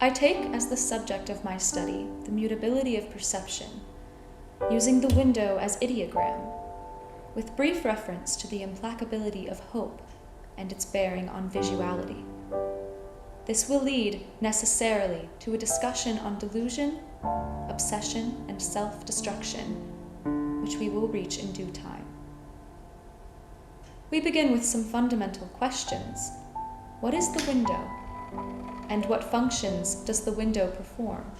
I take as the subject of my study the mutability of perception, using the window as ideogram, with brief reference to the implacability of hope and its bearing on visuality. This will lead, necessarily, to a discussion on delusion, obsession, and self-destruction, which we will reach in due time. We begin with some fundamental questions. What is the window? And what functions does the window perform?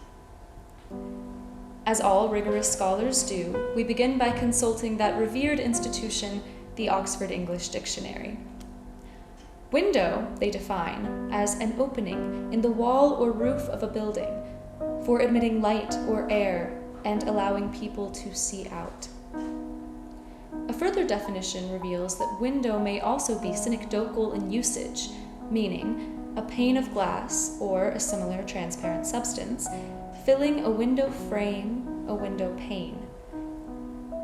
As all rigorous scholars do, we begin by consulting that revered institution, the Oxford English Dictionary. Window, they define, as an opening in the wall or roof of a building for admitting light or air and allowing people to see out. A further definition reveals that window may also be synecdochal in usage, meaning a pane of glass or a similar transparent substance filling a window frame, a window pane.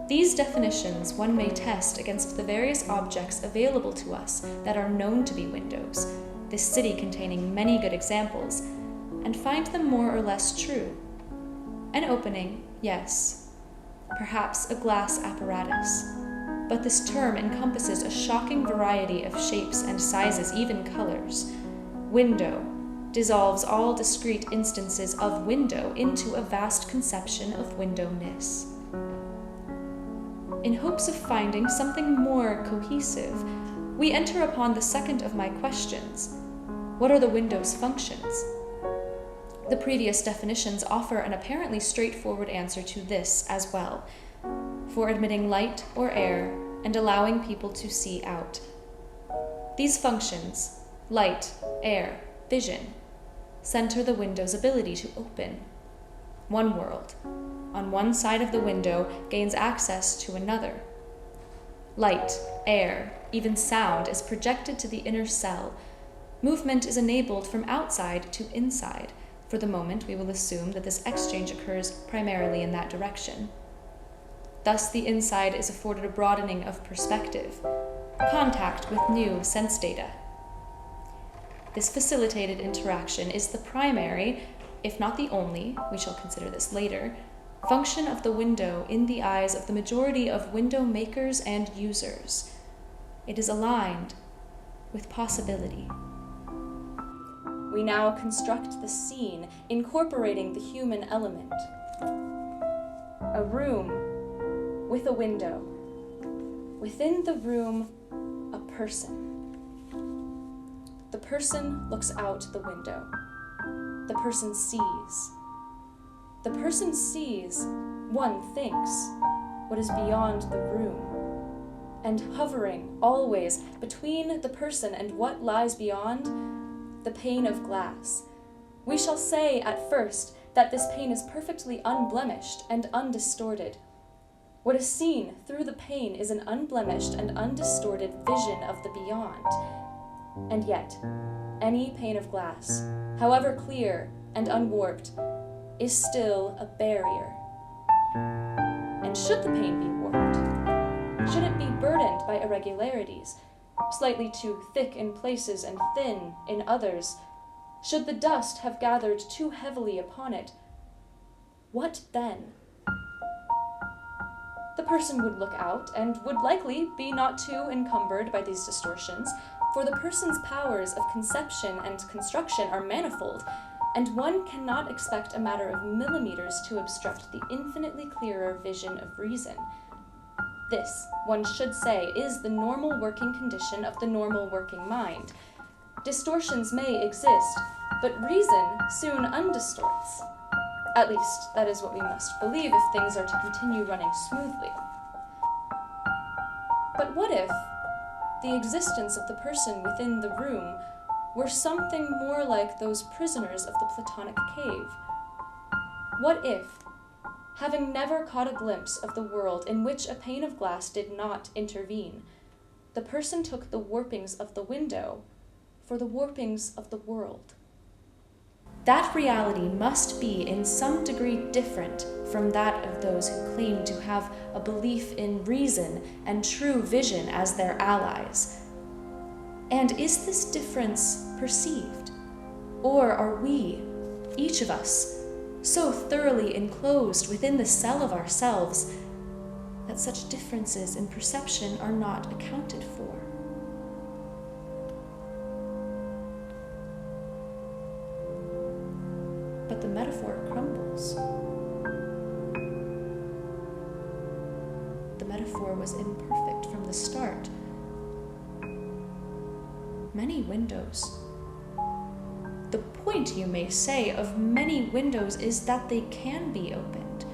These definitions one may test against the various objects available to us that are known to be windows, this city containing many good examples, and find them more or less true. An opening, yes, perhaps a glass apparatus, but this term encompasses a shocking variety of shapes and sizes, even colors. Window dissolves all discrete instances of window into a vast conception of windowness. In hopes of finding something more cohesive, we enter upon the second of my questions. What are the window's functions? The previous definitions offer an apparently straightforward answer to this as well, for admitting light or air and allowing people to see out. These functions, light, air, vision, center the window's ability to open. One world, on one side of the window, gains access to another. Light, air, even sound is projected to the inner cell. Movement is enabled from outside to inside. For the moment, we will assume that this exchange occurs primarily in that direction. Thus, the inside is afforded a broadening of perspective, contact with new sense data. This facilitated interaction is the primary, if not the only, we shall consider this later, function of the window in the eyes of the majority of window makers and users. It is aligned with possibility. We now construct the scene, incorporating the human element. A room with a window. Within the room, a person. The person looks out the window. The person sees. The person sees, one thinks, what is beyond the room. And hovering always between the person and what lies beyond, the pane of glass. We shall say at first that this pane is perfectly unblemished and undistorted. What is seen through the pane is an unblemished and undistorted vision of the beyond. And yet, any pane of glass, however clear and unwarped, is still a barrier. And should the pane be warped? Should it be burdened by irregularities, slightly too thick in places and thin in others? Should the dust have gathered too heavily upon it? What then? The person would look out and would likely be not too encumbered by these distortions, for the person's powers of conception and construction are manifold, and one cannot expect a matter of millimeters to obstruct the infinitely clearer vision of reason. This, one should say, is the normal working condition of the normal working mind. Distortions may exist, but reason soon undistorts. At least, that is what we must believe if things are to continue running smoothly. But what if the existence of the person within the room were something more like those prisoners of the Platonic cave? What if, having never caught a glimpse of the world in which a pane of glass did not intervene, the person took the warpings of the window for the warpings of the world? That reality must be in some degree different from that of those who claim to have a belief in reason and true vision as their allies. And is this difference perceived? Or are we, each of us, so thoroughly enclosed within the cell of ourselves that such differences in perception are not accounted for. But the metaphor crumbles. The metaphor was imperfect from the start. Many windows. The point, you may say, of many windows is that they can be opened.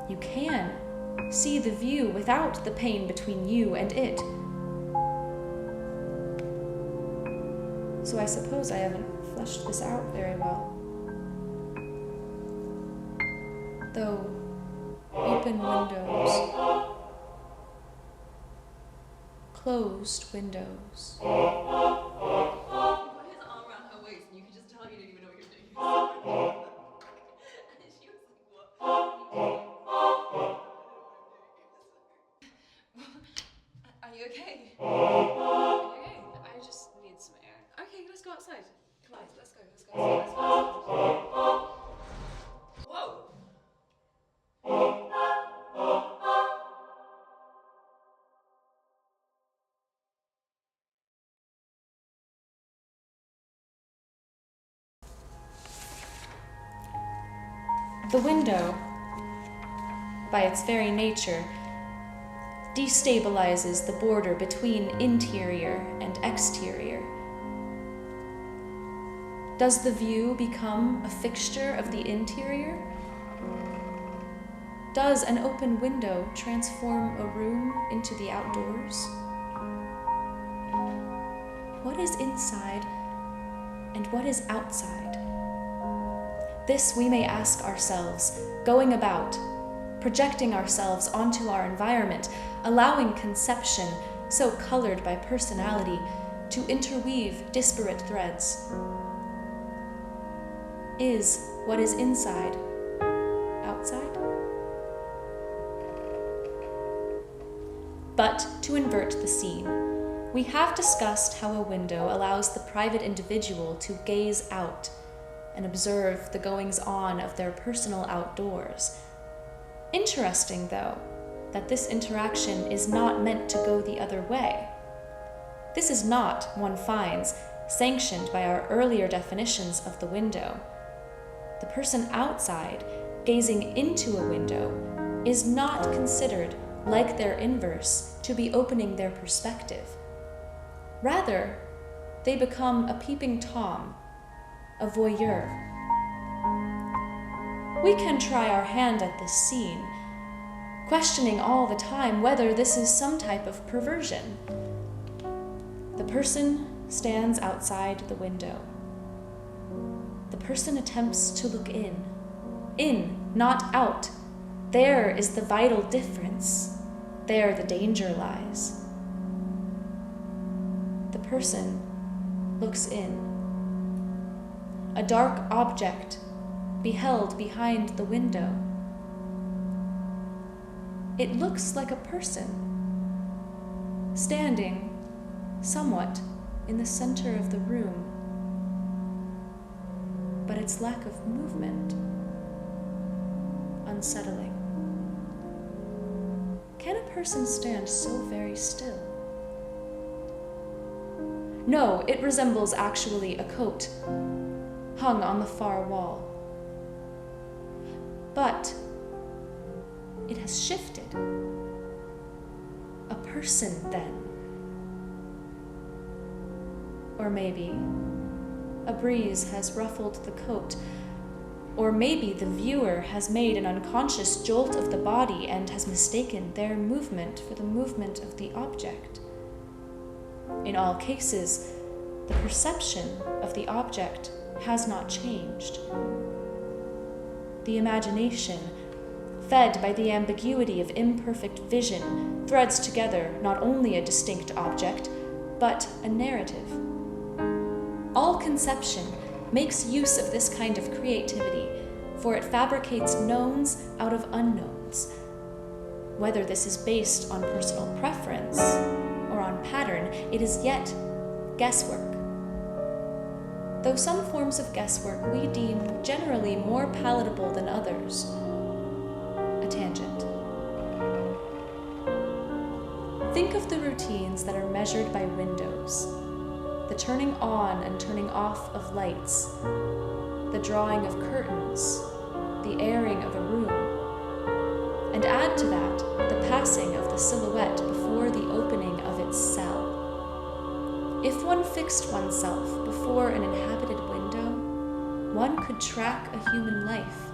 You can see the view without the pain between you and it. So I suppose I haven't fleshed this out very well. Though open windows, closed windows. Put his arm around her waist and you could just tell you didn't even know what you were doing. And she was like, what? Are you okay? Are you okay? I just need some air. Okay, let's go outside. Come on, let's go outside. Whoa! The window, by its very nature, destabilizes the border between interior and exterior. Does the view become a fixture of the interior? Does an open window transform a room into the outdoors? What is inside and what is outside? This we may ask ourselves, going about, projecting ourselves onto our environment, allowing conception, so colored by personality, to interweave disparate threads. Is what is inside outside? But to invert the scene, we have discussed how a window allows the private individual to gaze out and observe the goings-on of their personal outdoors. Interesting, though, that this interaction is not meant to go the other way. This is not, one finds, sanctioned by our earlier definitions of the window. The person outside, gazing into a window, is not considered, like their inverse, to be opening their perspective. Rather, they become a peeping Tom, a voyeur. We can try our hand at this scene, questioning all the time whether this is some type of perversion. The person stands outside the window. The person attempts to look in, not out. There is the vital difference. There the danger lies. The person looks in. A dark object beheld behind the window. It looks like a person, standing somewhat in the center of the room, but its lack of movement, unsettling. Can a person stand so very still? No, it resembles actually a coat, hung on the far wall. But it has shifted. A person, then. Or maybe a breeze has ruffled the coat. Or maybe the viewer has made an unconscious jolt of the body and has mistaken their movement for the movement of the object. In all cases, the perception of the object has not changed. The imagination, fed by the ambiguity of imperfect vision, threads together not only a distinct object, but a narrative. All conception makes use of this kind of creativity, for it fabricates knowns out of unknowns. Whether this is based on personal preference or on pattern, it is yet guesswork. though some forms of guesswork we deem generally more palatable than others. A tangent. Think of the routines that are measured by windows, the turning on and turning off of lights, the drawing of curtains, the airing of a room, and add to that the passing of the silhouette before the opening of its cell. If one fixed oneself before an inhabited window, one could track a human life,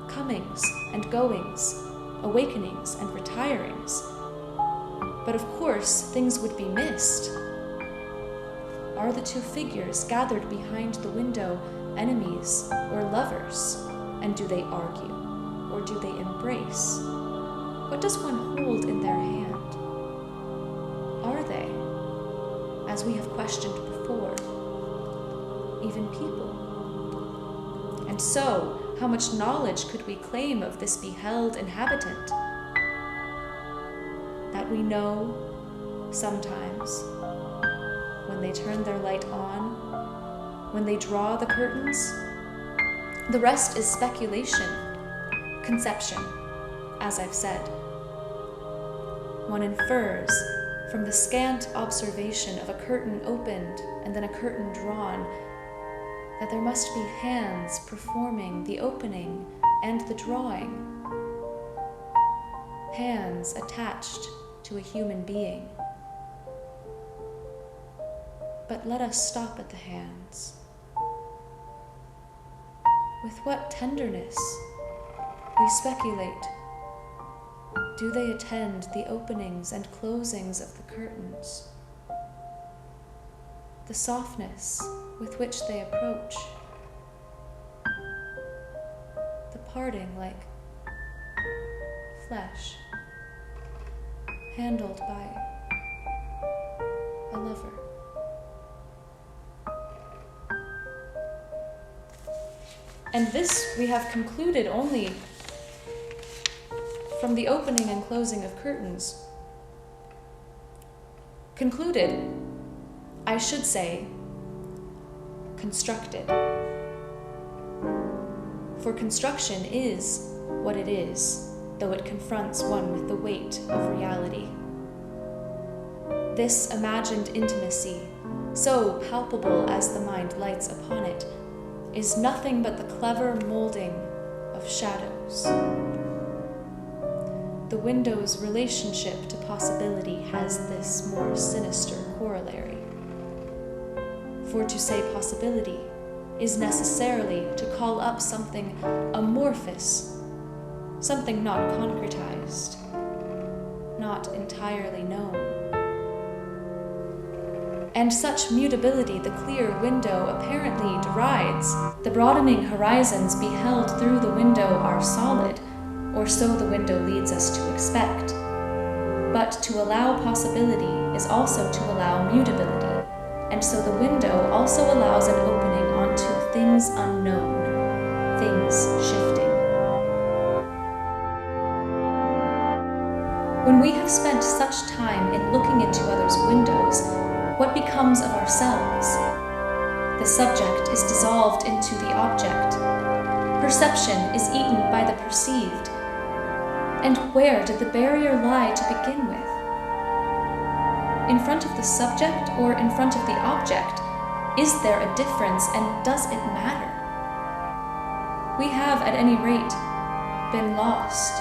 comings and goings, awakenings and retirings. But of course, things would be missed. Are the two figures gathered behind the window enemies or lovers? And do they argue, or do they embrace? What does one hold in their hand? Are they, as we have questioned before, even people? And so, how much knowledge could we claim of this beheld inhabitant? That we know, sometimes, when they turn their light on, when they draw the curtains. The rest is speculation, conception, as I've said. One infers from the scant observation of a curtain opened and then a curtain drawn that there must be hands performing the opening and the drawing, hands attached to a human being. But let us stop at the hands. With what tenderness, we speculate, do they attend the openings and closings of the curtains? The softness with which they approach, the parting like flesh handled by a lover. And this we have concluded only from the opening and closing of curtains. Concluded, I should say, constructed. For construction is what it is, though it confronts one with the weight of reality. This imagined intimacy, so palpable as the mind lights upon it, is nothing but the clever molding of shadows. The window's relationship to possibility has this more sinister corollary. For to say possibility is necessarily to call up something amorphous, something not concretized, not entirely known. And such mutability the clear window apparently derides. The broadening horizons beheld through the window are solid, or so the window leads us to expect. But to allow possibility is also to allow mutability, and so the window also allows an opening onto things unknown, things shifting. When we have spent such time in looking into others' windows, what becomes of ourselves? The subject is dissolved into the object. Perception is eaten by the perceived. And where did the barrier lie to begin with? In front of the subject or in front of the object? Is there a difference, and does it matter? We have, at any rate, been lost,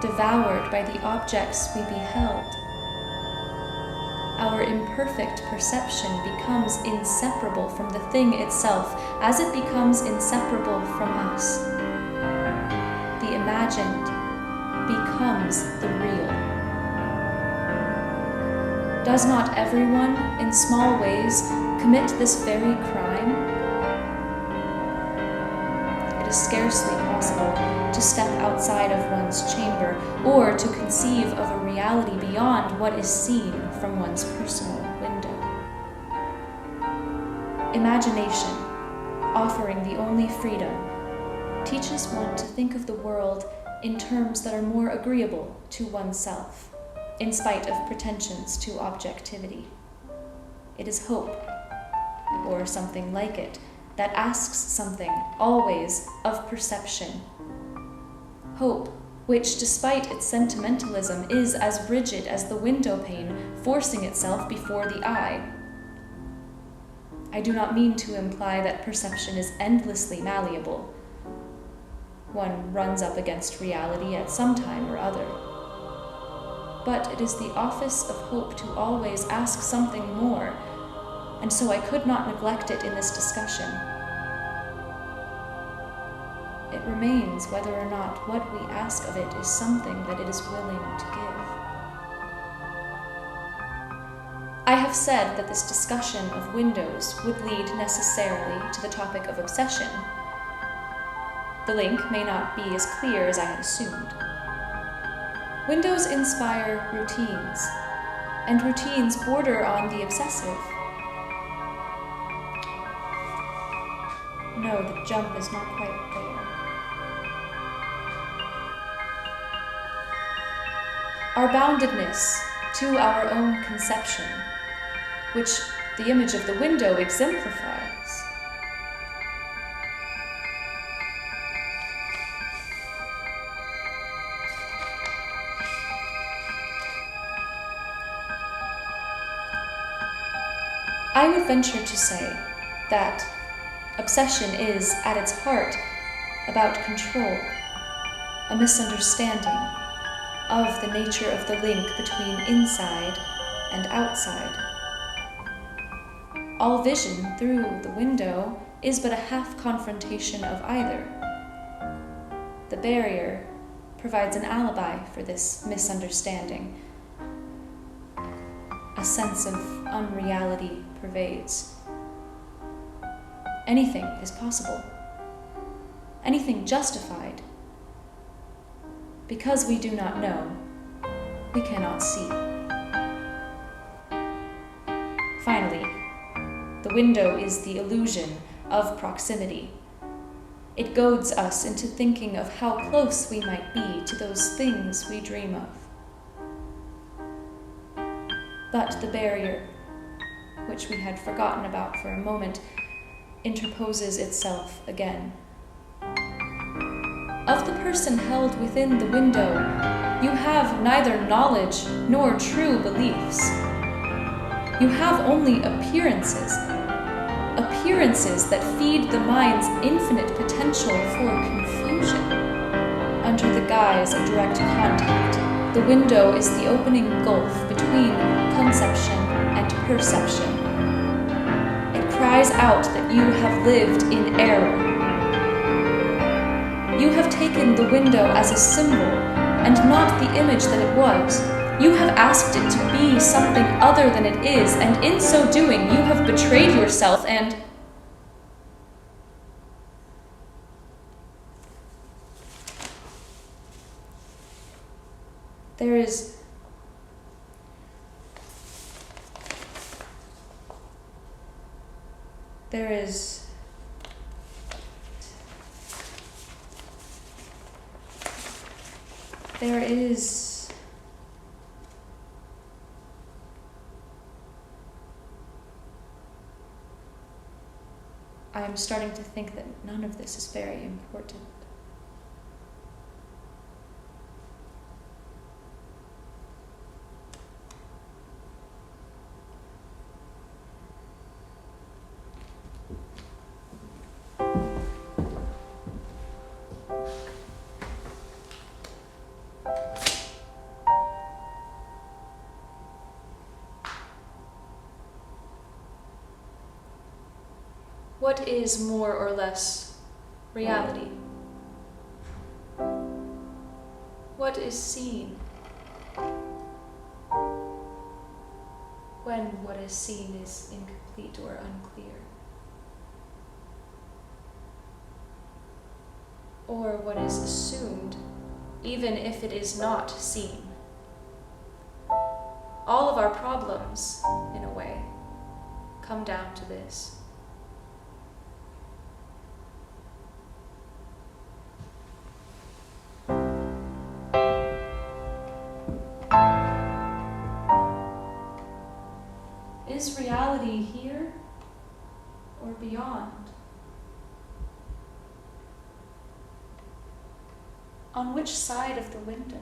devoured by the objects we beheld. Our imperfect perception becomes inseparable from the thing itself, as it becomes inseparable from us. The imagined becomes the real. Does not everyone, in small ways, commit this very crime? It is scarcely possible to step outside of one's chamber, or to conceive of a reality beyond what is seen from one's personal window. Imagination, offering the only freedom, teaches one to think of the world in terms that are more agreeable to oneself, in spite of pretensions to objectivity. It is hope or something like it, that asks something, always, of perception. Hope, which, despite its sentimentalism, is as rigid as the window pane forcing itself before the eye. I do not mean to imply that perception is endlessly malleable. One runs up against reality at some time or other. But it is the office of hope to always ask something more, and so I could not neglect it in this discussion. It remains whether or not what we ask of it is something that it is willing to give. I have said that this discussion of windows would lead necessarily to the topic of obsession. The link may not be as clear as I had assumed. Windows inspire routines, and routines border on the obsessive. No, the jump is not quite there. Our boundedness to our own conception, which the image of the window exemplifies. I would venture to say that obsession is, at its heart, about control, a misunderstanding of the nature of the link between inside and outside. All vision through the window is but a half confrontation of either. The barrier provides an alibi for this misunderstanding. A sense of unreality pervades. Anything is possible. Anything justified. Because we do not know, we cannot see. Finally, the window is the illusion of proximity. It goads us into thinking of how close we might be to those things we dream of. But the barrier, which we had forgotten about for a moment, interposes itself again. Of the person held within the window, you have neither knowledge nor true beliefs. You have only appearances, appearances that feed the mind's infinite potential for confusion. Under the guise of direct contact, the window is the opening gulf between conception and perception. It cries out that you have lived in error. You have taken the window as a symbol, and not the image that it was. You have asked it to be something other than it is, and in so doing, you have betrayed yourself and... There is I am starting to think that none of this is very important. What is more or less reality? What is seen? When what is seen is incomplete or unclear? Or what is assumed, even if it is not seen? All of our problems, in a way, come down to this. Is reality here or beyond? On which side of the window?